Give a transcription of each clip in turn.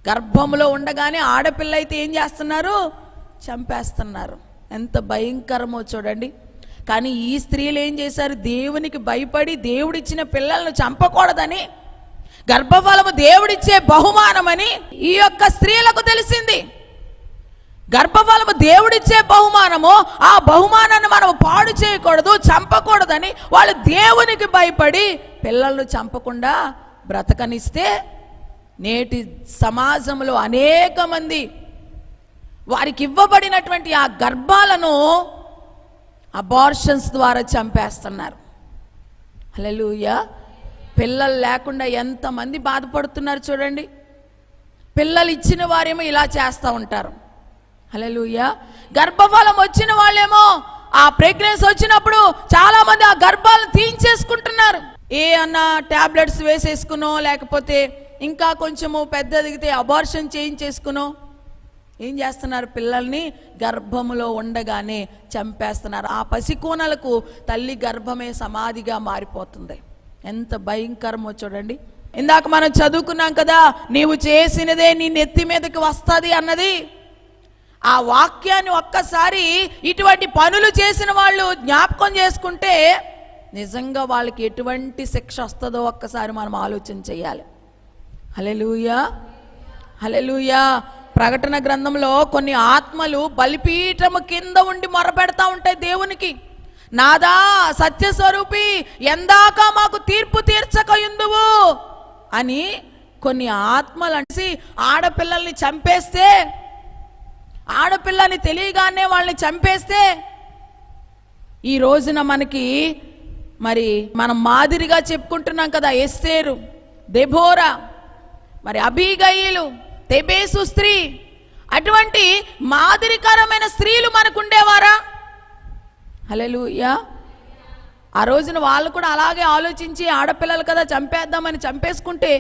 గర్భంలో ఉండగానే ఆడపిల్ల అయితే ఏం చేస్తున్నారు? చంపేస్తున్నారు. ఎంత భయంకరమో చూడండి. కానీ ఈ స్త్రీలు ఏం చేశారు? దేవునికి భయపడి దేవుడిచ్చిన పిల్లలను చంపకూడదని, గర్భఫలము దేవుడిచ్చే బహుమానమని ఈ యొక్క స్త్రీలకు తెలిసింది. గర్భఫలము దేవుడిచ్చే బహుమానము, ఆ బహుమానాన్ని మనం పాడు చేయకూడదు, చంపకూడదని వాళ్ళు దేవునికి భయపడి పిల్లలను చంపకుండా బ్రతకనిస్తే నేటి సమాజంలో అనేక మంది వారికి ఇవ్వబడినటువంటి ఆ గర్భాలను అబార్షన్స్ ద్వారా చంపేస్తున్నారు. హల్లెలూయా. పిల్లలు లేకుండా ఎంతమంది బాధపడుతున్నారు చూడండి. పిల్లలు ఇచ్చిన వారేమో ఇలా చేస్తూ ఉంటారు. హల్లెలూయా. గర్భఫలం వచ్చిన వాళ్ళేమో ఆ ప్రెగ్నెన్సీ వచ్చినప్పుడు చాలా మంది ఆ గర్భాలను తీయించేసుకుంటున్నారు. ఏ అన్నా టాబ్లెట్స్ వేసేసుకునో, లేకపోతే ఇంకా కొంచెము పెద్దదిగితే అబార్షన్ చేయించేసుకునో ఏం చేస్తున్నారు? పిల్లల్ని గర్భములో ఉండగానే చంపేస్తున్నారు. ఆ పసికోనలకు తల్లి గర్భమే సమాధిగా మారిపోతుంది. ఎంత భయంకరమో చూడండి. ఇందాక మనం చదువుకున్నాం కదా, నీవు చేసినదే నీ నెత్తి మీదకి వస్తుంది అన్నది. ఆ వాక్యాన్ని ఒక్కసారి ఇటువంటి పనులు చేసిన వాళ్ళు జ్ఞాపకం చేసుకుంటే నిజంగా వాళ్ళకి ఎటువంటి శిక్ష వస్తుందో ఒక్కసారి మనం ఆలోచన చేయాలి. హల్లెలూయా, హల్లెలూయా. ప్రకటన గ్రంథంలో కొన్ని ఆత్మలు బలిపీఠము కింద ఉండి మొరపెడతా ఉంటాయి దేవునికి. నాదా సత్యస్వరూపి, ఎందాక మాకు తీర్పు తీర్చకయుందువు అని కొన్ని ఆత్మలు అనేసి ఆడపిల్లల్ని చంపేస్తే, ఆడపిల్లని తెలియగానే వాళ్ళని చంపేస్తే, ఈ రోజున మనకి మరి మనం మాదిరిగా చెప్పుకుంటున్నాం కదా, ఎస్తేరు, దెబోరా, మరి అబీగయీలు, తెబేసు స్త్రీ, అటువంటి మాదిరికరమైన స్త్రీలు మనకు ఉండేవారా? హల్లెలూయా. ఆ రోజున వాళ్ళు కూడా అలాగే ఆలోచించి ఆడపిల్లలు కదా చంపేద్దామని చంపేసుకుంటే,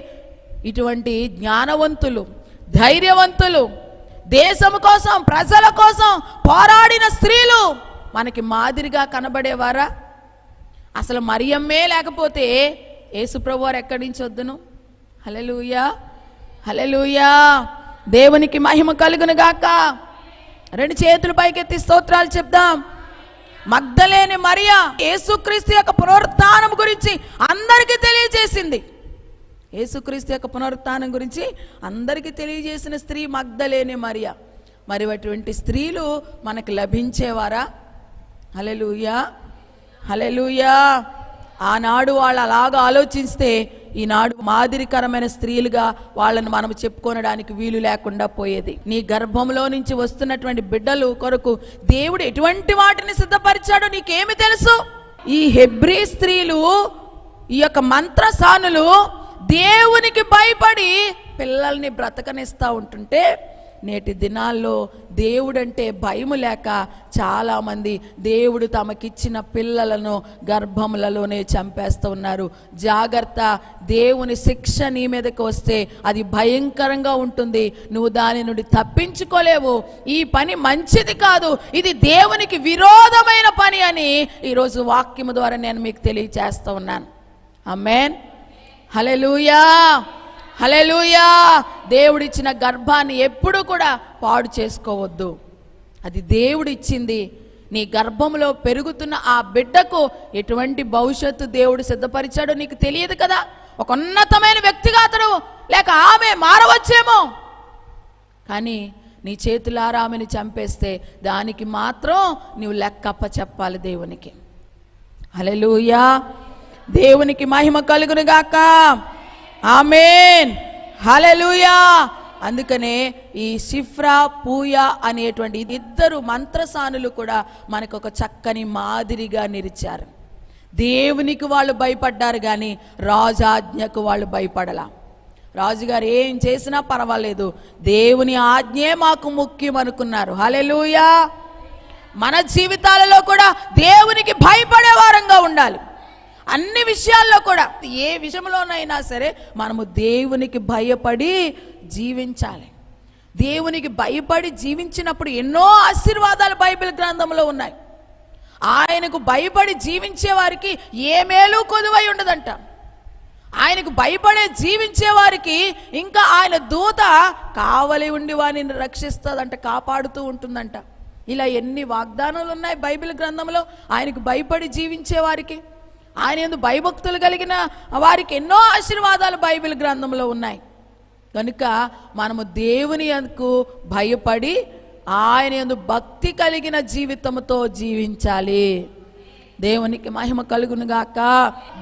ఇటువంటి జ్ఞానవంతులు, ధైర్యవంతులు, దేశం కోసం, ప్రజల కోసం పోరాడిన స్త్రీలు మనకి మాదిరిగా కనబడేవారా? అసలు మరియమ్మే లేకపోతే యేసుప్రభు వారు ఎక్కడి నుంచి వద్దును? హల్లెలూయా, హల్లెలూయా. దేవునికి మహిమ కలుగును గాక. రెండు చేతులు పైకెత్తి స్తోత్రాలు చెప్దాం. మగ్దలేని మరియ యేసుక్రీస్తు యొక్క పునరుత్థానం గురించి అందరికీ తెలియజేసింది. యేసుక్రీస్తు యొక్క పునరుత్థానం గురించి అందరికీ తెలియజేసిన స్త్రీ మగ్దలేని మరియ. మరి అటువంటి స్త్రీలు మనకు లభించేవారా? హల్లెలూయా, హల్లెలూయా. ఆనాడు వాళ్ళు అలాగా ఆలోచిస్తే ఈనాడు మాదిరికరమైన స్త్రీలుగా వాళ్ళని మనం చెప్పుకోనడానికి వీలు లేకుండా పోయేది. నీ గర్భంలో నుంచి వస్తున్నటువంటి బిడ్డలు కొరకు దేవుడు ఎటువంటి వాటిని సిద్ధపరిచాడో నీకేమి తెలుసు? ఈ హెబ్రీ స్త్రీలు, ఈ యొక్క మంత్రసానులు దేవునికి భయపడి పిల్లల్ని బ్రతకనిస్తూ ఉంటుంటే, నేటి దినాల్లో దేవుడంటే భయము లేక చాలామంది దేవుడు తమకిచ్చిన పిల్లలను గర్భములలోనే చంపేస్తూ ఉన్నారు. జాగ్రత్త, దేవుని శిక్ష నీ మీదకి వస్తే అది భయంకరంగా ఉంటుంది. నువ్వు దాని నుండి తప్పించుకోలేవు. ఈ పని మంచిది కాదు, ఇది దేవునికి విరోధమైన పని అని ఈరోజు వాక్యము ద్వారా నేను మీకు తెలియచేస్తూ ఉన్నాను. ఆమేన్, హల్లెలూయా, హల్లెలూయా. దేవుడిచ్చిన గర్భాన్ని ఎప్పుడు కూడా పాడు చేసుకోవద్దు. అది దేవుడిచ్చింది. నీ గర్భంలో పెరుగుతున్న ఆ బిడ్డకు ఎటువంటి భవిష్యత్తు దేవుడు సిద్ధపరిచాడో నీకు తెలియదు కదా. ఒక ఉన్నతమైన వ్యక్తిగా అతడు లేక ఆమె మారవచ్చేమో, కానీ నీ చేతులారా ఆమెను చంపేస్తే దానికి మాత్రం నీవు లెక్కప్ప చెప్పాలి దేవునికి. హల్లెలూయా. దేవునికి మహిమ కలుగును గాక. ఆమేన్, హల్లెలూయా. అందుకనే ఈ షిఫ్రా, పూయా అనేటువంటి ఇద్దరు మంత్రసానులు కూడా మనకు ఒక చక్కని మాదిరిగా నిలిచారు. దేవునికి వాళ్ళు భయపడ్డారు, కానీ రాజాజ్ఞకు వాళ్ళు భయపడలా. రాజుగారు ఏం చేసినా పర్వాలేదు, దేవుని ఆజ్ఞే మాకు ముఖ్యం అనుకున్నారు. హల్లెలూయా. మన జీవితాలలో కూడా దేవునికి భయపడే వారంగా ఉండాలి. అన్ని విషయాల్లో కూడా, ఏ విషయంలోనైనా సరే మనము దేవునికి భయపడి జీవించాలి. దేవునికి భయపడి జీవించినప్పుడు ఎన్నో ఆశీర్వాదాలు బైబిల్ గ్రంథంలో ఉన్నాయి. ఆయనకు భయపడి జీవించే వారికి ఏ మేలు కొదువై ఉండదంట. ఆయనకు భయపడే జీవించే వారికి ఇంకా ఆయన దూత కావలి ఉండి వారిని రక్షిస్తుందంట, కాపాడుతూ ఉంటుందంట. ఇలా ఎన్ని వాగ్దానాలు ఉన్నాయి బైబిల్ గ్రంథంలో ఆయనకు భయపడి జీవించే వారికి. ఆయన యందు భయభక్తులు కలిగిన వారికి ఎన్నో ఆశీర్వాదాలు బైబిల్ గ్రంథంలో ఉన్నాయి. కనుక మనము దేవుని యందు భయపడి ఆయన యందు భక్తి కలిగిన జీవితంతో జీవించాలి. దేవునికి మహిమ కలుగును గాక.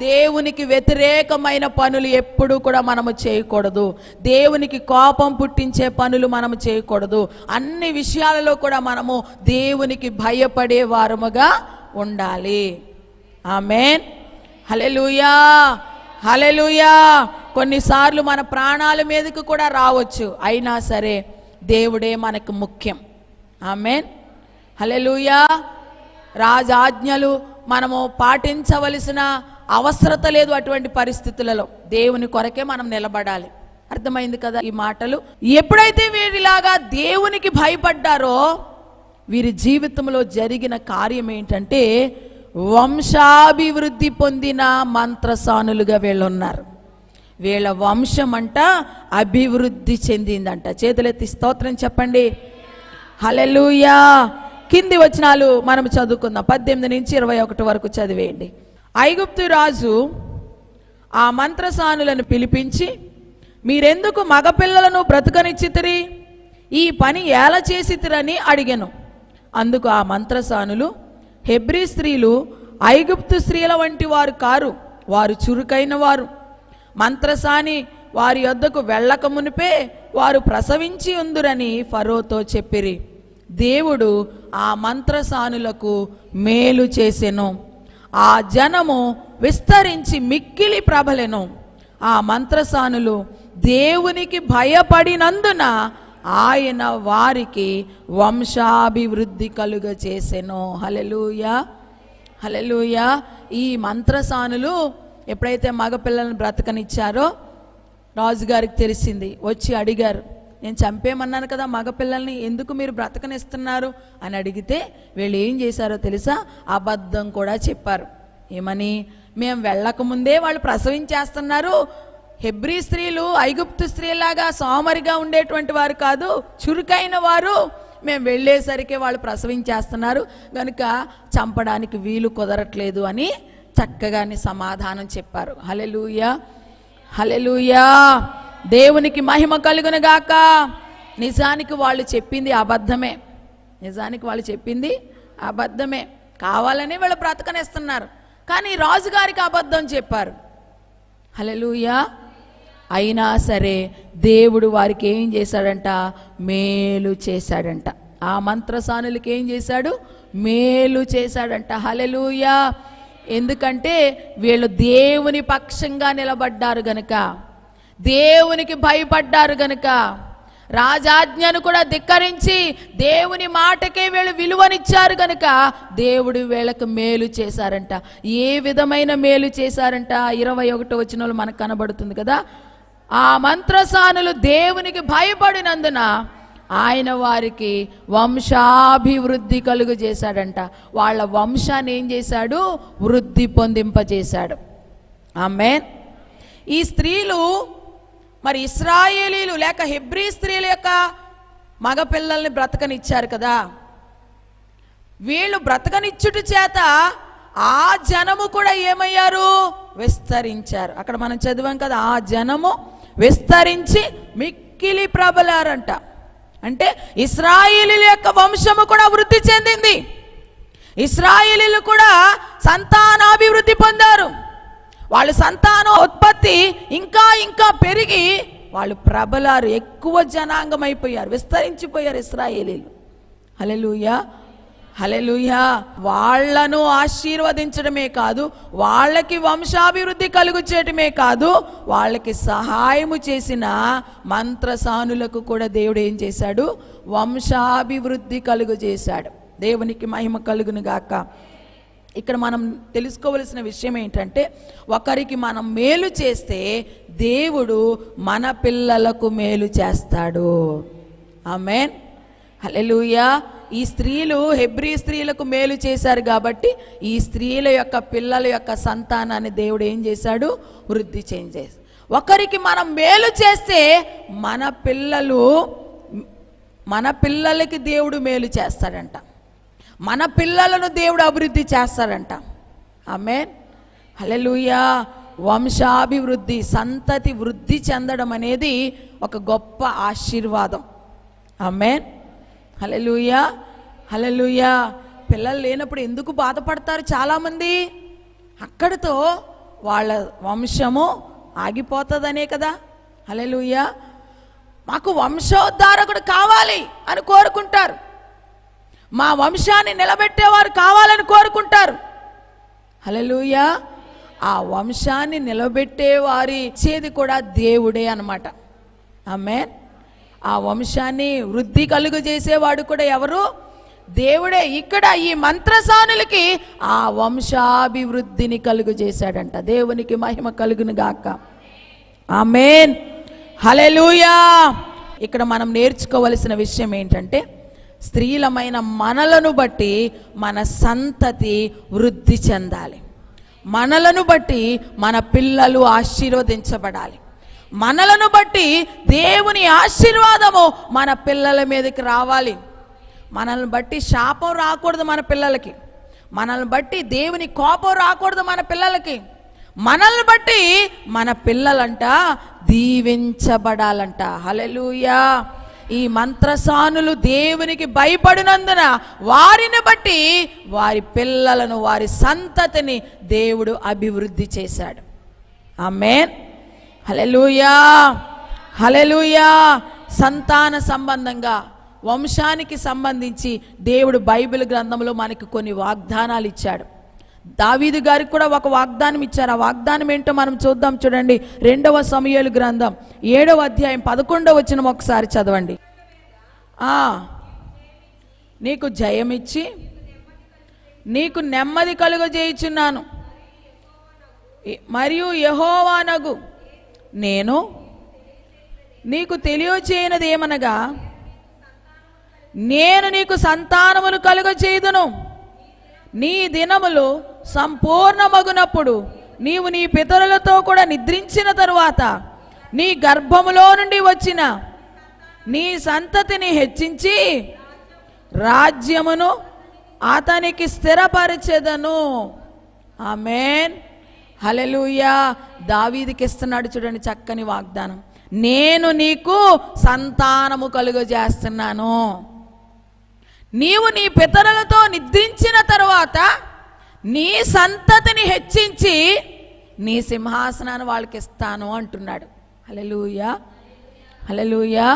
దేవునికి వ్యతిరేకమైన పనులు ఎప్పుడు కూడా మనము చేయకూడదు. దేవునికి కోపం పుట్టించే పనులు మనము చేయకూడదు. అన్ని విషయాలలో కూడా మనము దేవునికి భయపడే వారముగా ఉండాలి. ఆమేన్. హల్లెలూయా, హల్లెలూయా. కొన్నిసార్లు మన ప్రాణాల మీదకు కూడా రావచ్చు, అయినా సరే దేవుడే మనకు ముఖ్యం. ఆమేన్. హల్లెలూయా. రాజాజ్ఞలు మనము పాటించవలసిన అవసరత లేదు. అటువంటి పరిస్థితులలో దేవుని కొరకే మనం నిలబడాలి. అర్థమైంది కదా ఈ మాటలు? ఎప్పుడైతే వీరిలాగా దేవునికి భయపడ్డారో వీరి జీవితంలో జరిగిన కార్యం ఏంటంటే వంశాభివృద్ధి పొందిన మంత్రసానులుగా వీళ్ళున్నారు. వీళ్ళ వంశం అంట అభివృద్ధి చెందిందంట. చేతులెత్తి స్తోత్రం చెప్పండి. హల్లెలూయా. కింది వచనాలు మనం చదువుకుందాం. 18 నుంచి 21 వరకు చదివేయండి. ఐగుప్తు రాజు ఆ మంత్రసానులను పిలిపించి, మీరెందుకు మగపిల్లలను బ్రతకనిచ్చితిరి? ఈ పని ఎలా చేసితిరని అడిగెను. అందుకు ఆ మంత్రసానులు, హెబ్రీ స్త్రీలు ఐగుప్తు స్త్రీల వంటి వారు కారు, వారు చురుకైన వారు. మంత్రసాని వారి యొద్దకు వెళ్ళక మునిపే వారు ప్రసవించి ఉందురని ఫరోతో చెప్పిరి. దేవుడు ఆ మంత్రసానులకు మేలు చేసెను. ఆ జనము విస్తరించి మిక్కిలి ప్రబలెను. ఆ మంత్రసానులు దేవునికి భయపడినందున ఆయన వారికి వంశాభివృద్ధి కలుగ చేసెను. హల్లెలూయా, హల్లెలూయా. ఈ మంత్రసానులు ఎప్పుడైతే మగపిల్లలను బ్రతకనిచ్చారో రాజుగారికి తెలిసింది. వచ్చి అడిగారు, నేను చంపేమన్నాను కదా మగపిల్లల్ని, ఎందుకు మీరు బ్రతకనిస్తున్నారు అని అడిగితే వీళ్ళు ఏం చేశారో తెలుసా? అబద్ధం కూడా చెప్పారు. ఏమని? మేము వెళ్ళకముందే వాళ్ళు ప్రసవించేస్తున్నారు. హెబ్రీ స్త్రీలు ఐగుప్తు స్త్రీలాగా సోమరిగా ఉండేటువంటి వారు కాదు, చురుకైన వారు. మేము వెళ్ళేసరికి వాళ్ళు ప్రసవించేస్తున్నారు, కనుక చంపడానికి వీలు కుదరట్లేదు అని చక్కగాని సమాధానం చెప్పారు. హల్లెలూయా, హల్లెలూయా. దేవునికి మహిమ కలుగును గాక. నిజానికి వాళ్ళు చెప్పింది అబద్ధమే. నిజానికి వాళ్ళు చెప్పింది అబద్ధమే. కావాలని వాళ్ళు బ్రతకనేస్తున్నారు, కానీ రాజుగారికి అబద్ధం చెప్పారు. హల్లెలూయా. అయినా సరే దేవుడు వారికి ఏం చేశాడంట? మేలు చేశాడంట. ఆ మంత్రసానులకి ఏం చేశాడు? మేలు చేశాడంట. హల్లెలూయా. ఎందుకంటే వీళ్ళు దేవుని పక్షంగా నిలబడ్డారు గనుక, దేవునికి భయపడ్డారు గనుక, రాజాజ్ఞను కూడా ధిక్కరించి దేవుని మాటకే వీళ్ళు విలువనిచ్చారు గనుక దేవుడు వీళ్ళకు మేలు చేశారంట. ఏ విధమైన మేలు చేశారంట? 21వ వచనంలో మనకు కనబడుతుంది కదా. ఆ మంత్రసానులు దేవునికి భయపడినందున ఆయన వారికి వంశాభివృద్ధి కలుగు చేశాడంట. వాళ్ళ వంశాన్ని ఏం చేశాడు? వృద్ధి పొందింపజేశాడు. ఆమేన్. ఈ స్త్రీలు మరి ఇశ్రాయేలీలు లేక హెబ్రీ స్త్రీల యొక్క మగపిల్లల్ని బ్రతకనిచ్చారు కదా. వీళ్ళు బ్రతకనిచ్చుట చేత ఆ జనము కూడా ఏమయ్యారు? విస్తరించారు. అక్కడ మనం చదివాం కదా, ఆ జనము విస్తరించి మిక్కిలి ప్రబలారంట. అంటే ఇశ్రాయేలీల యొక్క వంశము కూడా వృద్ధి చెందింది. ఇశ్రాయేలీలు కూడా సంతానాభివృద్ధి పొందారు. వాళ్ళ సంతాన ఉత్పత్తి ఇంకా ఇంకా పెరిగి వాళ్ళు ప్రబలారు, ఎక్కువ జనాంగం అయిపోయారు, విస్తరించిపోయారు ఇశ్రాయేలీలు. హల్లెలూయా, హల్లెలూయా. వాళ్లను ఆశీర్వదించడమే కాదు, వాళ్ళకి వంశాభివృద్ధి కలుగు చేయటమే కాదు, వాళ్ళకి సహాయము చేసిన మంత్రసానులకు కూడా దేవుడు ఏం చేశాడు? వంశాభివృద్ధి కలుగు చేశాడు. దేవునికి మహిమ కలుగును గాక. ఇక్కడ మనం తెలుసుకోవలసిన విషయం ఏంటంటే, ఒకరికి మనం మేలు చేస్తే దేవుడు మన పిల్లలకు మేలు చేస్తాడు. ఆమేన్, హల్లెలూయా. ఈ స్త్రీలు హెబ్రీ స్త్రీలకు మేలు చేశారు కాబట్టి ఈ స్త్రీల యొక్క పిల్లల యొక్క సంతానాన్ని దేవుడు ఏం చేశాడు? వృద్ధి చేశాడు. ఒకరికి మనం మేలు చేస్తే మన పిల్లలకి దేవుడు మేలు చేస్తాడంట, మన పిల్లలను దేవుడు అభివృద్ధి చేస్తాడంట. ఆమేన్, హల్లెలూయా. వంశాభివృద్ధి, సంతతి వృద్ధి చెందడం అనేది ఒక గొప్ప ఆశీర్వాదం. ఆమేన్, హల్లెలూయా, హల్లెలూయా. పిల్లలు లేనప్పుడు ఎందుకు బాధపడతారు చాలామంది? అక్కడితో వాళ్ళ వంశము ఆగిపోతుందనే కదా. హల్లెలూయా. మాకు వంశోద్ధారకుడు కావాలి అని కోరుకుంటారు, మా వంశాన్ని నిలబెట్టేవారు కావాలని కోరుకుంటారు. హల్లెలూయా. ఆ వంశాన్ని నిలబెట్టేవారి ఇచ్చేది కూడా దేవుడే అన్నమాట. ఆమేన్. ఆ వంశాన్ని వృద్ధి కలుగజేసేవాడు కూడా ఎవరు? దేవుడే. ఇక్కడ ఈ మంత్రసానులకి ఆ వంశాభివృద్ధిని కలుగజేశాడంట. దేవునికి మహిమ కలుగును గాక. ఆమేన్, హల్లెలూయా. ఇక్కడ మనం నేర్చుకోవలసిన విషయం ఏంటంటే, స్త్రీలమైన మనలను బట్టి మన సంతతి వృద్ధి చెందాలి, మనలను బట్టి మన పిల్లలు ఆశీర్వదించబడాలి, మనలను బట్టి దేవుని ఆశీర్వాదము మన పిల్లల మీదకి రావాలి. మనల్ని బట్టి శాపం రాకూడదు మన పిల్లలకి, మనల్ని బట్టి దేవుని కోపం రాకూడదు మన పిల్లలకి, మనల్ని బట్టి మన పిల్లలంట దీవించబడాలంట. హల్లెలూయా. ఈ మంత్రసానులు దేవునికి భయపడినందున వారిని బట్టి వారి పిల్లలను, వారి సంతతిని దేవుడు అభివృద్ధి చేశాడు. ఆమేన్, హల్లెలూయా, హల్లెలూయా. సంతాన సంబంధంగా, వంశానికి సంబంధించి దేవుడు బైబిల్ గ్రంథంలో మనకి కొన్ని వాగ్దానాలు ఇచ్చాడు. దావీదు గారికి కూడా ఒక వాగ్దానం ఇచ్చారు. ఆ వాగ్దానం ఏంటో మనం చూద్దాం. చూడండి, 2వ సమూయేలు గ్రంథం 7వ అధ్యాయం 11వ వచనం ఒకసారి చదవండి. నీకు జయమిచ్చి నీకు నెమ్మది కలుగజేయుచున్నాను, మరియు యెహోవానగు నేను నీకు తెలియచేయనది ఏమనగా, నేను నీకు సంతానమును కలుగచేయుదును. నీ దినములు సంపూర్ణమగునప్పుడు నీవు నీ పితరులతో కూడా నిద్రించిన తరువాత నీ గర్భములో నుండి వచ్చిన నీ సంతతిని హెచ్చించి రాజ్యమును అతనికి స్థిరపరిచెదను. ఆమేన్, హల్లెలూయా. దావీదుకి ఇస్తున్నాడు చూడండి చక్కని వాగ్దానం. నేను నీకు సంతానము కలుగజేస్తున్నాను, నీవు నీ పితరులతో నిద్రించిన తరువాత నీ సంతతిని హెచ్చించి నీ సింహాసనాన్ని వాళ్ళకి ఇస్తాను అంటున్నాడు. హల్లెలూయా, హల్లెలూయా.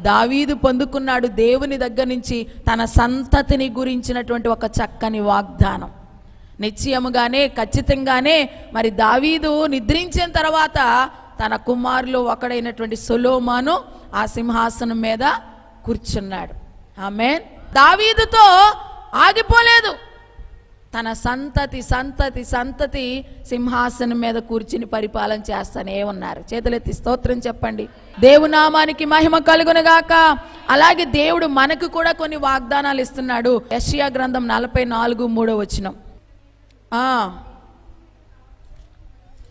దావీదు పొందుకున్నాడు దేవుని దగ్గర నుంచి తన సంతతిని గురించినటువంటి ఒక చక్కని వాగ్దానం. నిశ్చయముగానే, ఖచ్చితంగానే మరి దావీదు నిద్రించిన తర్వాత తన కుమారులు ఒకడైనటువంటి సొలొమోను ఆ సింహాసనం మీద కూర్చున్నాడు. ఆమేన్. దావీదుతో ఆగిపోలేదు, తన సంతతి సంతతి సంతతి సింహాసనం మీద కూర్చుని పరిపాలన చేస్తానే ఉన్నారు. చేతులెత్తి స్తోత్రం చెప్పండి. దేవుని నామానికి మహిమ కలుగును గాక. అలాగే దేవుడు మనకు కూడా కొన్ని వాగ్దానాలు ఇస్తున్నాడు. యెషయా గ్రంథం 44:3 వచనం.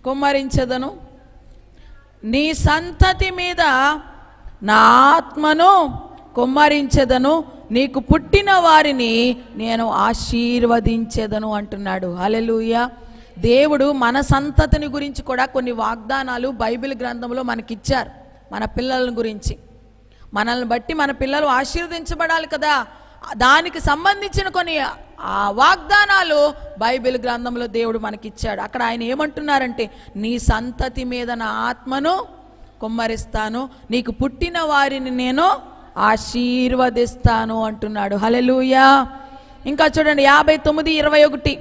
కుమ్మరించదను, నీ సంతతి మీద నా ఆత్మను కుమ్మరించదను, నీకు పుట్టిన వారిని నేను ఆశీర్వదించెదను అంటున్నాడు. హల్లెలూయా. దేవుడు మన సంతతిని గురించి కూడా కొన్ని వాగ్దానాలు బైబిల్ గ్రంథంలో మనకిచ్చారు. మన పిల్లల గురించి, మనల్ని బట్టి మన పిల్లలు ఆశీర్వదించబడాలి కదా, దానికి సంబంధించిన కొన్ని వాగ్దానాలు బైబిల్ గ్రంథంలో దేవుడు మనకిచ్చాడు. అక్కడ ఆయన ఏమంటున్నారంటే, నీ సంతతి మీద నా ఆత్మను కుమ్మరిస్తాను, నీకు పుట్టిన వారిని నేను ఆశీర్వదిస్తాను అంటున్నాడు. హల్లెలూయా. ఇంకా చూడండి 59:21.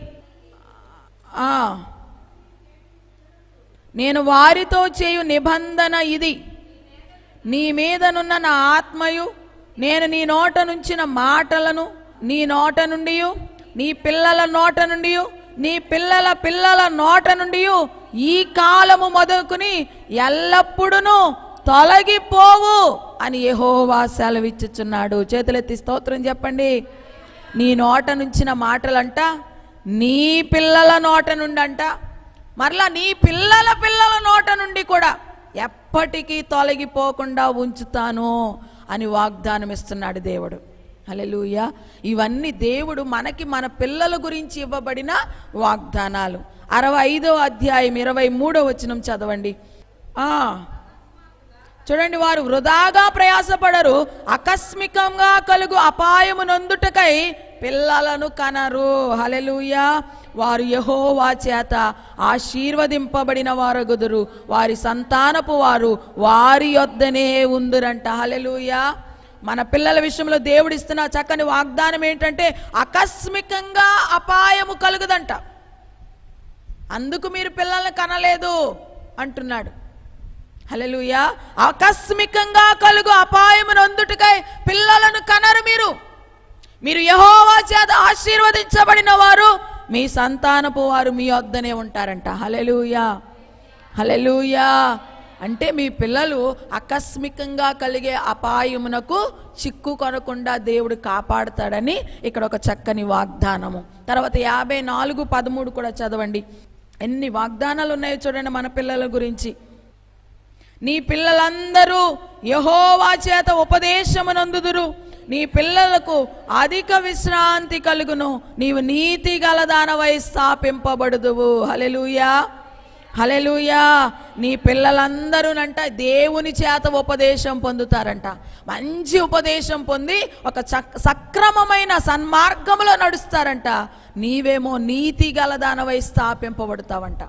నేను వారితో చేయు నిబంధన ఇది, నీ మీదనున్న నా ఆత్మయు నేను నీ నోట నుంచిన మాటలను నీ నోట నుండి, నీ పిల్లల నోట నుండి, నీ పిల్లల పిల్లల నోట నుండి ఈ కాలము మొదలుకుని ఎల్లప్పుడూ తొలగిపోవు అని యెహోవా సెలవిచ్చుచున్నాడు. చేతులెత్తి స్తోత్రం చెప్పండి. నీ నోట నుంచిన మాటలంట నీ పిల్లల నోట నుండి అంట, మరలా నీ పిల్లల పిల్లల నోట నుండి కూడా ఎప్పటికీ తొలగిపోకుండా ఉంచుతాను అని వాగ్దానం ఇస్తున్నాడు దేవుడు. హల్లెలూయా. ఇవన్నీ దేవుడు మనకి మన పిల్లల గురించి ఇవ్వబడిన వాగ్దానాలు. 65వ అధ్యాయం 23వ వచనం చదవండి. చూడండి, వారు వృధాగా ప్రయాసపడరు, ఆకస్మికంగా కలుగు అపాయము నొందుటకై పిల్లలను కనరు. హల్లెలూయా. వారు యెహోవా చేత ఆశీర్వదింపబడిన వారగుదురు, వారి సంతానపు వారు వారి యొద్దనే ఉందురంట. హల్లెలూయా. మన పిల్లల విషయంలో దేవుడిస్తున్న చక్కని వాగ్దానం ఏంటంటే ఆకస్మికంగా అపాయము కలుగుదంట. అందుకు మీరు పిల్లల్ని కనలేదు అంటున్నాడు. హల్లెలూయా. ఆకస్మికంగా కలుగు అపాయము నొందుటకై పిల్లలను కనరు. మీరు యెహోవా చేత ఆశీర్వదించబడిన వారు, మీ సంతానపు వారు మీ వద్దనే ఉంటారంట. హల్లెలూయా. హల్లెలూయా. అంటే మీ పిల్లలు ఆకస్మికంగా కలిగే అపాయమునకు చిక్కు కొనకుండా దేవుడు కాపాడుతాడని ఇక్కడ ఒక చక్కని వాగ్దానము. తర్వాత 54:13 కూడా చదవండి. ఎన్ని వాగ్దానాలు ఉన్నాయో చూడండి మన పిల్లల గురించి. నీ పిల్లలందరూ యెహోవా చేత ఉపదేశమునందుదురు, నీ పిల్లలకు అధిక విశ్రాంతి కలుగును, నీవు నీతి గలదానవై స్థాపింపబడుదువు. హల్లెలూయా. హల్లెలూయా. నీ పిల్లలందరూనంట దేవుని చేత ఉపదేశం పొందుతారంట. మంచి ఉపదేశం పొంది ఒక సక్రమమైన సన్మార్గంలో నడుస్తారంట. నీవేమో నీతి గలదానవై స్థాపింపబడతావంట.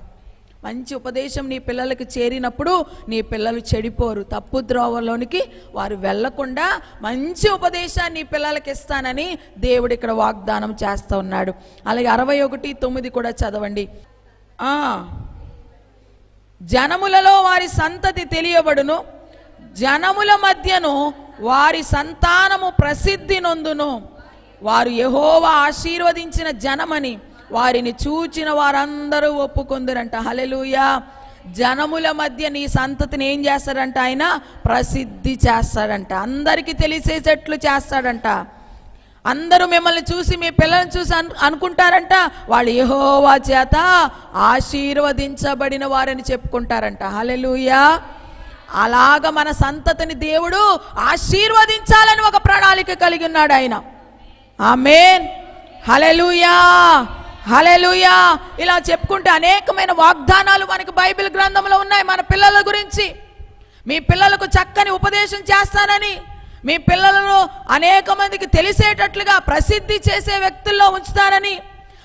మంచి ఉపదేశం నీ పిల్లలకి చేరినప్పుడు నీ పిల్లలు చెడిపోరు, తప్పు ద్రోవలోనికి వారు వెళ్లకుండా మంచి ఉపదేశాన్ని నీ పిల్లలకి ఇస్తానని దేవుడు ఇక్కడ వాగ్దానం చేస్తూ ఉన్నాడు. అలాగే 61:9 కూడా చదవండి. జనములలో వారి సంతతి తెలియబడును, జనముల మధ్యను వారి సంతానము ప్రసిద్ధి నొందును, వారు యెహోవా ఆశీర్వదించిన జనమని వారిని చూచిన వారందరూ ఒప్పుకొందురంట. హల్లెలూయా. జనముల మధ్య నీ సంతతిని ఏం చేస్తాడంట? ఆయన ప్రసిద్ధి చేస్తాడంట, అందరికీ తెలిసేటట్లు చేస్తాడంట. అందరూ మిమ్మల్ని చూసి, మీ పిల్లల్ని చూసి అనుకుంటారంట వాళ్ళు యెహోవా చేత ఆశీర్వదించబడిన వారని చెప్పుకుంటారంట. హల్లెలూయా. అలాగ మన సంతతిని దేవుడు ఆశీర్వదించాలని ఒక ప్రణాళిక కలిగి ఉన్నాడు ఆయన. ఆమేన్. హల్లెలూయా. హల్లెలూయా. ఇలా చెప్పుకుంటే అనేకమైన వాగ్దానాలు మనకు బైబిల్ గ్రంథంలో ఉన్నాయి మన పిల్లల గురించి. మీ పిల్లలకు చక్కని ఉపదేశం చేస్తానని, మీ పిల్లలను అనేక మందికి తెలిసేటట్లుగా ప్రసిద్ధి చేసే వ్యక్తుల్లో ఉంచుతానని,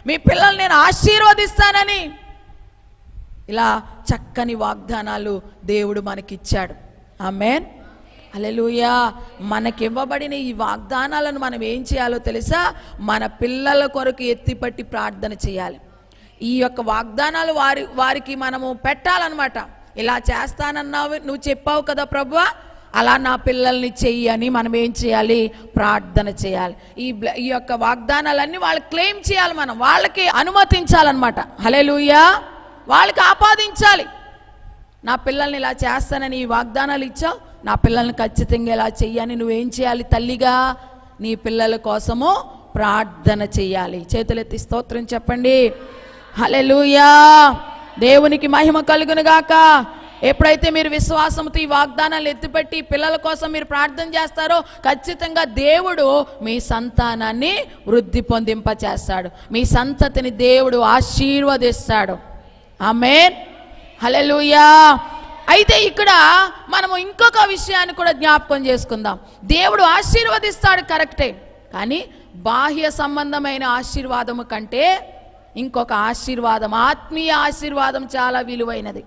మీ పిల్లల్ని నేను ఆశీర్వదిస్తానని, ఇలా చక్కని వాగ్దానాలు దేవుడు మనకిచ్చాడు. ఆమేన్. హల్లెలూయా. మనకివ్వబడిన ఈ వాగ్దానాలను మనం ఏం చేయాలో తెలుసా? మన పిల్లల కొరకు ఎత్తిపట్టి ప్రార్థన చేయాలి. ఈ యొక్క వాగ్దానాలు వారికి మనము పెట్టాలన్నమాట. ఇలా చేస్తానన్నావు, నువ్వు చెప్పావు కదా ప్రభువా, అలా నా పిల్లల్ని చెయ్యి అని మనం ఏం చేయాలి? ప్రార్థన చేయాలి. ఈ యొక్క వాగ్దానాలన్నీ వాళ్ళు క్లెయిమ్ చేయాలి, మనం వాళ్ళకి అనుమతించాలన్నమాట. హల్లెలూయా. వాళ్ళకి ఆపాదించాలి. నా పిల్లల్ని ఇలా చేస్తానని ఈ వాగ్దానాలు ఇచ్చావు, నా పిల్లల్ని ఖచ్చితంగా ఇలా చెయ్యని నువ్వేం చేయాలి? తల్లిగా నీ పిల్లల కోసము ప్రార్థన చెయ్యాలి. చేతులెత్తి స్తోత్రం చెప్పండి. హల్లెలూయా. దేవునికి మహిమ కలుగును గాక. ఎప్పుడైతే మీరు విశ్వాసంతో ఈ వాగ్దానాలు ఎత్తిపెట్టి పిల్లల కోసం మీరు ప్రార్థన చేస్తారో ఖచ్చితంగా దేవుడు మీ సంతానాన్ని వృద్ధి పొందింపచేస్తాడు, మీ సంతతిని దేవుడు ఆశీర్వదిస్తాడు. ఆమేన్. హల్లెలూయా. అయితే ఇక్కడ మనము ఇంకొక విషయాన్ని కూడా జ్ఞాపకం చేసుకుందాం. దేవుడు ఆశీర్వదిస్తాడు కరెక్టే, కానీ బాహ్య సంబంధమైన ఆశీర్వాదము కంటే ఇంకొక ఆశీర్వాదం, ఆత్మీయ ఆశీర్వాదం చాలా విలువైనది.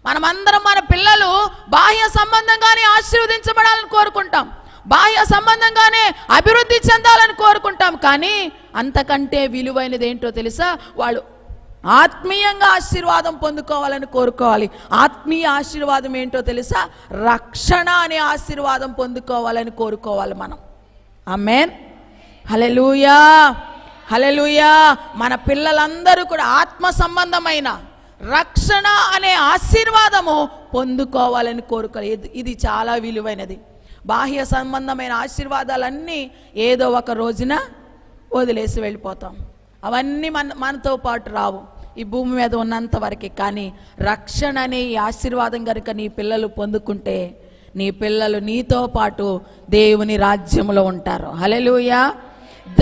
మనమందరం మన పిల్లలు బాహ్య సంబంధంగానే ఆశీర్వదించబడాలని కోరుకుంటాం, బాహ్య సంబంధంగానే అభివృద్ధి చెందాలని కోరుకుంటాం. కానీ అంతకంటే విలువైనది ఏంటో తెలుసా? వాళ్ళు ఆత్మీయంగా ఆశీర్వాదం పొందుకోవాలని కోరుకోవాలి. ఆత్మీయ ఆశీర్వాదం ఏంటో తెలుసా? రక్షణ అనే ఆశీర్వాదం పొందుకోవాలని కోరుకోవాలి మనం. ఆమేన్. హల్లెలూయా. హల్లెలూయా. మన పిల్లలందరూ కూడా ఆత్మ సంబంధమైన రక్షణ అనే ఆశీర్వాదము పొందుకోవాలని కోరుకోవాలి. ఇది చాలా విలువైనది. బాహ్య సంబంధమైన ఆశీర్వాదాలన్నీ ఏదో ఒక రోజున వదిలేసి వెళ్ళిపోతాం. అవన్నీ మనతో పాటు రావు, ఈ భూమి మీద ఉన్నంత వరకే. కానీ రక్షణ అనే ఈ ఆశీర్వాదం కనుక నీ పిల్లలు పొందుకుంటే నీ పిల్లలు నీతో పాటు దేవుని రాజ్యంలో ఉంటారు. హల్లెలూయా.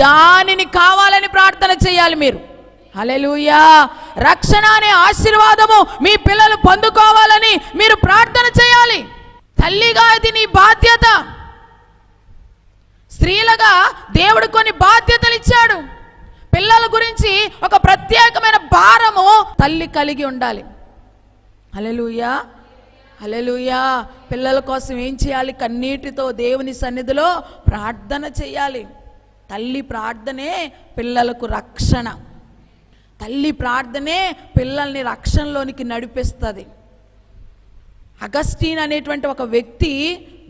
దానిని కావాలని ప్రార్థన చేయాలి మీరు. హల్లెలూయా. రక్షణ అనే ఆశీర్వాదము మీ పిల్లలు పొందుకోవాలని మీరు ప్రార్థన చేయాలి. తల్లిగా ఇది నీ బాధ్యత. స్త్రీలుగా దేవుడు కొన్ని బాధ్యతలు ఇచ్చాడు. పిల్లల గురించి ఒక ప్రత్యేకమైన భారము తల్లి కలిగి ఉండాలి. హల్లెలూయా. హల్లెలూయా. పిల్లల కోసం ఏం చేయాలి? కన్నీటితో దేవుని సన్నిధిలో ప్రార్థన చేయాలి. తల్లి ప్రార్థనే పిల్లలకు రక్షణ. తల్లి ప్రార్థనే పిల్లల్ని రక్షణలోనికి నడిపిస్తుంది. అగస్టీన్ అనేటువంటి ఒక వ్యక్తి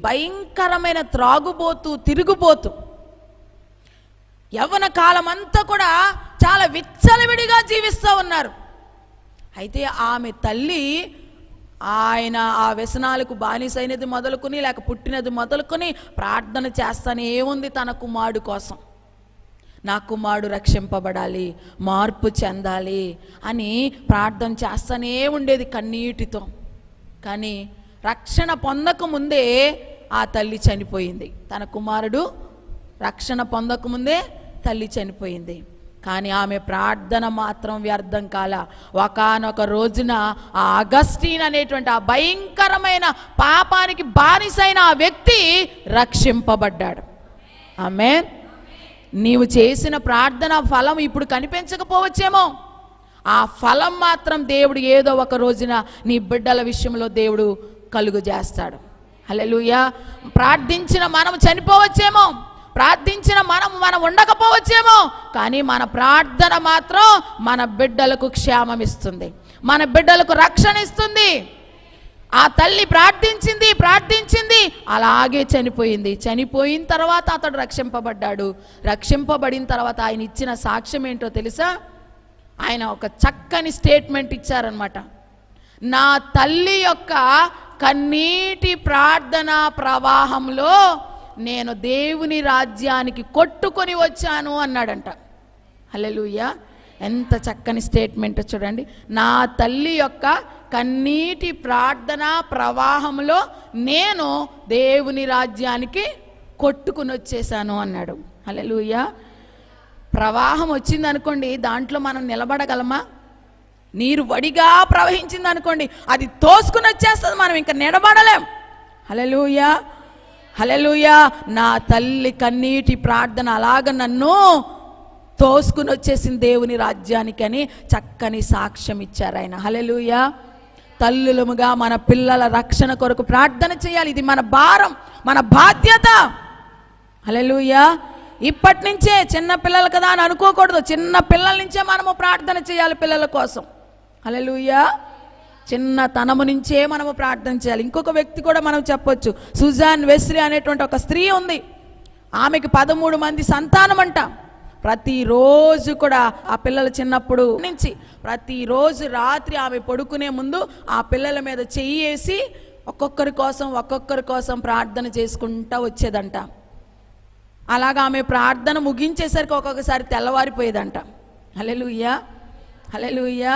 భయంకరమైన త్రాగుబోతు, తిరుగుబోతు, యవ్వన కాలం అంతా కూడా చాలా విచ్చలవిడిగా జీవిస్తూ ఉన్నారు. అయితే ఆమె తల్లి ఆయన ఆ వ్యసనాలకు బానిసైనది మొదలుకొని లేక పుట్టినది మొదలుకొని ప్రార్థన చేస్తానే ఉంది తన కుమారుడు కోసం. నా కుమారుడు రక్షింపబడాలి, మార్పు చెందాలి అని ప్రార్థన చేస్తానే ఉండేది కన్నీటితో. కానీ రక్షణ పొందకముందే ఆ తల్లి చనిపోయింది. తన కుమారుడు రక్షణ పొందకముందే తల్లి చనిపోయింది. కానీ ఆమె ప్రార్థన మాత్రం వ్యర్థం కాల. ఒకానొక రోజున ఆ అగస్టీన్ అనేటువంటి ఆ భయంకరమైన పాపానికి బానిసైన ఆ వ్యక్తి రక్షింపబడ్డాడు. ఆమేన్. నీవు చేసిన ప్రార్థన ఫలం ఇప్పుడు కనిపించకపోవచ్చేమో, ఆ ఫలం మాత్రం దేవుడు ఏదో ఒక రోజున నీ బిడ్డల విషయంలో దేవుడు కలుగు చేస్తాడు. హల్లెలూయా. ప్రార్థించిన మనం చనిపోవచ్చేమో, ప్రార్థించిన మనం ఉండకపోవచ్చేమో, కానీ మన ప్రార్థన మాత్రం మన బిడ్డలకు క్షేమం ఇస్తుంది, మన బిడ్డలకు రక్షణ ఇస్తుంది. ఆ తల్లి ప్రార్థించింది, అలాగే చనిపోయింది. చనిపోయిన తర్వాత అతడు రక్షింపబడ్డాడు. రక్షింపబడిన తర్వాత ఆయన ఇచ్చిన సాక్ష్యం ఏంటో తెలుసా? ఆయన ఒక చక్కని స్టేట్మెంట్ ఇచ్చారనమాట. నా తల్లి యొక్క కన్నీటి ప్రార్థన ప్రవాహంలో నేను దేవుని రాజ్యానికి కొట్టుకొని వచ్చాను అన్నాడంట. హల్లెలూయా. ఎంత చక్కని స్టేట్మెంట్ చూడండి. నా తల్లి యొక్క కన్నీటి ప్రార్థన ప్రవాహంలో నేను దేవుని రాజ్యానికి కొట్టుకుని వచ్చేసాను అన్నాడు. హల్లెలూయా. ప్రవాహం వచ్చింది అనుకోండి, దాంట్లో మనం నిలబడగలమా? నీరు వడిగా ప్రవహించింది అనుకోండి, అది తోసుకుని వచ్చేస్తుంది, మనం ఇంకా నిలబడలేం. హల్లెలూయా. హల్లెలూయా. నా తల్లి కన్నీటి ప్రార్థన అలాగ నన్ను తోసుకుని వచ్చేసింది దేవుని రాజ్యానికి అని చక్కని సాక్ష్యం ఇచ్చారు ఆయన. హల్లెలూయా. తల్లులముగా మన పిల్లల రక్షణ కొరకు ప్రార్థన చేయాలి. ఇది మన భారం, మన బాధ్యత. హల్లెలూయా. ఇప్పటి నుంచే, చిన్న పిల్లలు కదా అని అనుకోకూడదు, చిన్న పిల్లల నుంచే మనము ప్రార్థన చేయాలి పిల్లల కోసం. హల్లెలూయా. చిన్నతనము నుంచే మనము ప్రార్థన చేయాలి. ఇంకొక వ్యక్తి కూడా మనం చెప్పొచ్చు. సుజాన్ వెస్లీ అనేటువంటి ఒక స్త్రీ ఉంది. ఆమెకి 13 మంది సంతానం అంట. ప్రతిరోజు కూడా ఆ పిల్లలు చిన్నప్పుడు నుంచి ప్రతిరోజు రాత్రి ఆమె పడుకునే ముందు ఆ పిల్లల మీద చెయ్యేసి ఒక్కొక్కరి కోసం ప్రార్థన చేసుకుంటా వచ్చేదంట. అలాగా ఆమె ప్రార్థన ముగించేసరికి ఒక్కొక్కసారి తెల్లవారిపోయేదంట. హల్లెలూయా. హల్లెలూయా.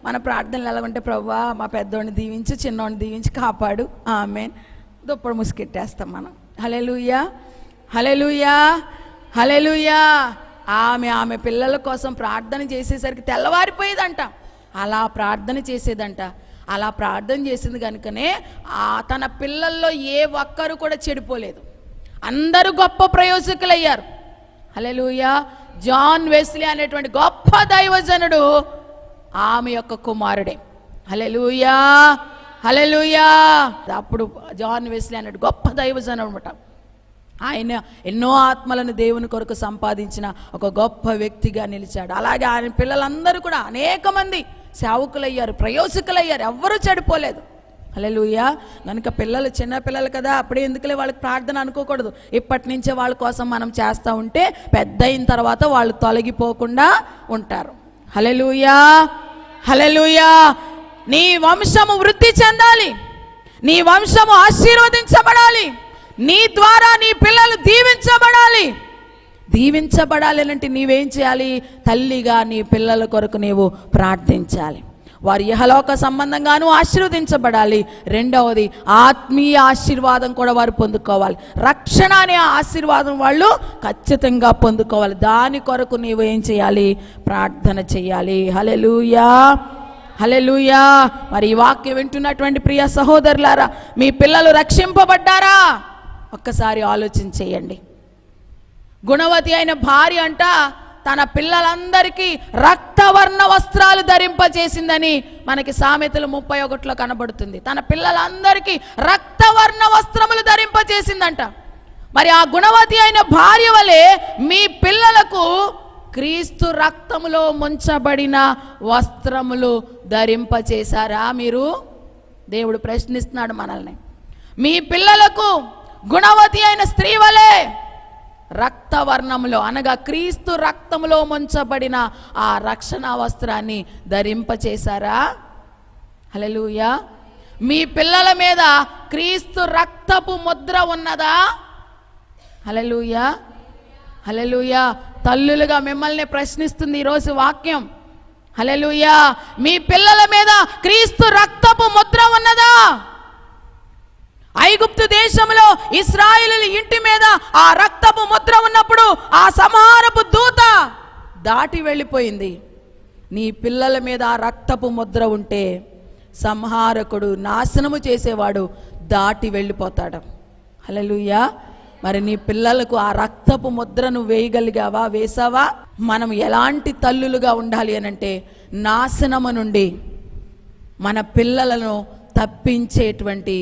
మన ప్రార్థనలు ఎలా ఉంటే, ప్రభువా మా పెద్దోడిని దీవించి, చిన్నోడిని దీవించి కాపాడు, ఆమేన్, దుప్పడు ముసుకెట్టేస్తాం మనం. హల్లెలూయా. హల్లెలూయా. హల్లెలూయా. ఆమె పిల్లల కోసం ప్రార్థన చేసేసరికి తెల్లవారిపోయేదంట. అలా ప్రార్థన చేసేదంట. అలా ప్రార్థన చేసింది కనుకనే తన పిల్లల్లో ఏ ఒక్కరు కూడా చెడిపోలేదు, అందరూ గొప్ప ప్రయోజకులయ్యారు. హల్లెలూయా. జాన్ వెస్లీ అనేటువంటి గొప్ప దైవజనుడు ఆమె యొక్క కుమారుడే. హల్లెలూయా. హల్లెలూయా. అప్పుడు జాన్ వెస్లీ అనే గొప్ప దైవజనుడు అనమాట. ఆయన ఎన్నో ఆత్మలను దేవుని కొరకు సంపాదించిన ఒక గొప్ప వ్యక్తిగా నిలిచాడు. అలాగే ఆయన పిల్లలందరూ కూడా అనేక మంది సేవకులయ్యారు, ప్రయోజకులయ్యారు, ఎవ్వరూ చెడిపోలేదు. హల్లెలూయా. కనుక పిల్లలు చిన్న పిల్లలు కదా, అప్పుడే ఎందుకులే వాళ్ళకి ప్రార్థన అనుకోకూడదు. ఇప్పటి నుంచే వాళ్ళ కోసం మనం చేస్తూ ఉంటే పెద్ద అయిన తర్వాత వాళ్ళు తొలగిపోకుండా ఉంటారు. హల్లెలూయా. హల్లెలూయా. నీ వంశము వృద్ధి చెందాలి, నీ వంశము ఆశీర్వదించబడాలి, నీ ద్వారా నీ పిల్లలు దీవించబడాలి. దీవించబడాలి అంటే నీవేం చేయాలి? తల్లిగా నీ పిల్లల కొరకు నీవు ప్రార్థించాలి. వారి ఇహలోక సంబంధంగాను ఆశీర్వదించబడాలి. రెండవది ఆత్మీయ ఆశీర్వాదం కూడా వారు పొందుకోవాలి. రక్షణ అనే ఆశీర్వాదం వాళ్ళు ఖచ్చితంగా పొందుకోవాలి. దాని కొరకు నీవు ఏం చేయాలి? ప్రార్థన చేయాలి. హల్లెలూయా, హల్లెలూయా. మరి ఈ వాక్యం వింటున్నటువంటి ప్రియ సహోదరులారా, మీ పిల్లలు రక్షింపబడ్డారా? ఒక్కసారి ఆలోచన చేయండి. గుణవతి అయిన భార్య అంట తన పిల్లలందరికీ రక్తవర్ణ వస్త్రాలు ధరింపచేసిందని మనకి సామెతలు 31లో కనబడుతుంది. తన పిల్లలందరికీ రక్తవర్ణ వస్త్రములు ధరింపచేసిందంట. మరి ఆ గుణవతి అయిన భార్య వలె మీ పిల్లలకు క్రీస్తు రక్తములో ముంచబడిన వస్త్రములు ధరింపచేశారా మీరు? దేవుడు ప్రశ్నిస్తున్నాడు మనల్ని. మీ పిల్లలకు గుణవతి అయిన స్త్రీ వలె రక్తవర్ణములో అనగా క్రీస్తు రక్తములో ముంచబడిన ఆ రక్షణ వస్త్రాన్ని ధరింపచేశారా? హల్లెలూయా. మీ పిల్లల మీద క్రీస్తు రక్తపు ముద్ర ఉన్నదా? హల్లెలూయా, హల్లెలూయా. తల్లులుగా మిమ్మల్ని ప్రశ్నిస్తుంది ఈరోజు వాక్యం. హల్లెలూయా. మీ పిల్లల మీద క్రీస్తు రక్తపు ముద్ర ఉన్నదా? ఐగుప్తు దేశంలో ఇశ్రాయేలీయుల ఇంటి మీద ఆ రక్తపు ముద్ర ఉన్నప్పుడు ఆ సంహారపు దూత దాటి వెళ్ళిపోయింది. నీ పిల్లల మీద ఆ రక్తపు ముద్ర ఉంటే సంహారకుడు, నాశనము చేసేవాడు దాటి వెళ్ళిపోతాడు. హల్లెలూయా. మరి నీ పిల్లలకు ఆ రక్తపు ముద్రను వేయగలిగావా? వేసావా? మనం ఎలాంటి తల్లులుగా ఉండాలి అనంటే, నాశనము నుండి మన పిల్లలను తప్పించేటువంటి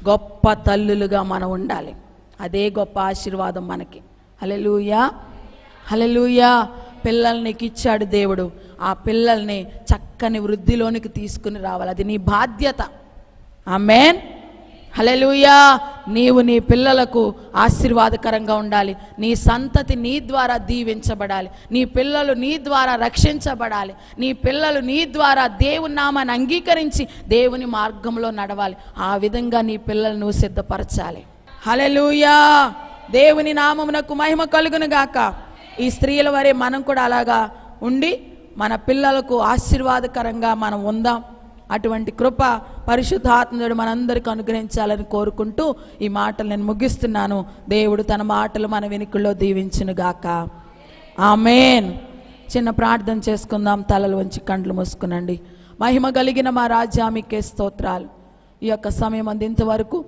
గొప్ప తల్లులుగా మనం ఉండాలి. అదే గొప్ప ఆశీర్వాదం మనకి. హల్లెలూయా, హల్లెలూయా. పిల్లల్ని నీకు ఇచ్చాడు దేవుడు. ఆ పిల్లల్ని చక్కని వృద్ధిలోనికి తీసుకుని రావాలి. అది నీ బాధ్యత. ఆమేన్, హల్లెలూయా. నీవు నీ పిల్లలకు ఆశీర్వాదకరంగా ఉండాలి. నీ సంతతి నీ ద్వారా దీవించబడాలి. నీ పిల్లలు నీ ద్వారా రక్షించబడాలి. నీ పిల్లలు నీ ద్వారా దేవుని నామాన్ని అంగీకరించి దేవుని మార్గంలో నడవాలి. ఆ విధంగా నీ పిల్లలను నువ్వు సిద్ధపరచాలి. హల్లెలూయా. దేవుని నామమునకు మహిమ కలుగును గాక. ఈ స్త్రీల వరే మనం కూడా అలాగా ఉండి మన పిల్లలకు ఆశీర్వాదకరంగా మనం ఉందాం. అటువంటి కృప పరిశుద్ధాత్ముడు మనందరికీ అనుగ్రహించాలని కోరుకుంటూ ఈ మాటలు నేను ముగిస్తున్నాను. దేవుడు తన మాటలు మన వెనుకల్లో దీవించును గాక. ఆమేన్. చిన్న ప్రార్థన చేసుకుందాం. తలలు వంచి కండ్లు మూసుకునండి. మహిమ కలిగిన మా రాజా, మీకే స్తోత్రాలు. ఈ యొక్క సమయం అంది ఇంతవరకు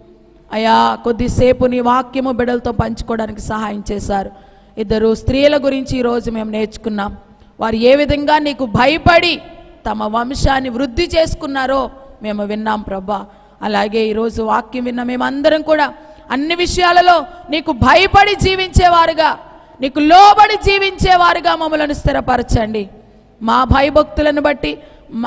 అయా కొద్దిసేపు నీ వాక్యము బిడ్డలతో పంచుకోవడానికి సహాయం చేశారు. ఇద్దరు స్త్రీల గురించి ఈరోజు మేము నేర్చుకున్నాం. వారు ఏ విధంగా నీకు భయపడి తమ వంశాన్ని వృద్ధి చేసుకున్నారో మేము విన్నాం ప్రభా. అలాగే ఈరోజు వాక్యం విన్న మేమందరం కూడా అన్ని విషయాలలో నీకు భయపడి జీవించేవారుగా, నీకు లోబడి జీవించేవారుగా మమ్మల్ని స్థిరపరచండి. మా భయభక్తులను బట్టి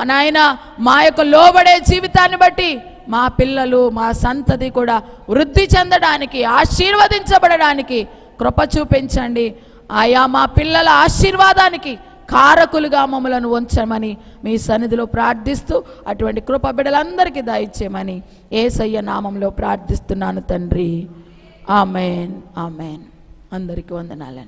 నాయన, మా యొక్క లోబడే జీవితాన్ని బట్టి మా పిల్లలు, మా సంతతి కూడా వృద్ధి చెందడానికి, ఆశీర్వదించబడడానికి కృప చూపించండి. ఆయా మా పిల్లల ఆశీర్వాదానికి కారకులుగా మమ్మలను ఉంచమని మీ సన్నిధిలో ప్రార్థిస్తూ అటువంటి కృప బిడ్డలందరికీ దయచేయమని యేసయ్య నామంలో ప్రార్థిస్తున్నాను తండ్రి. ఆమేన్, ఆమేన్. అందరికీ వందనాలండి.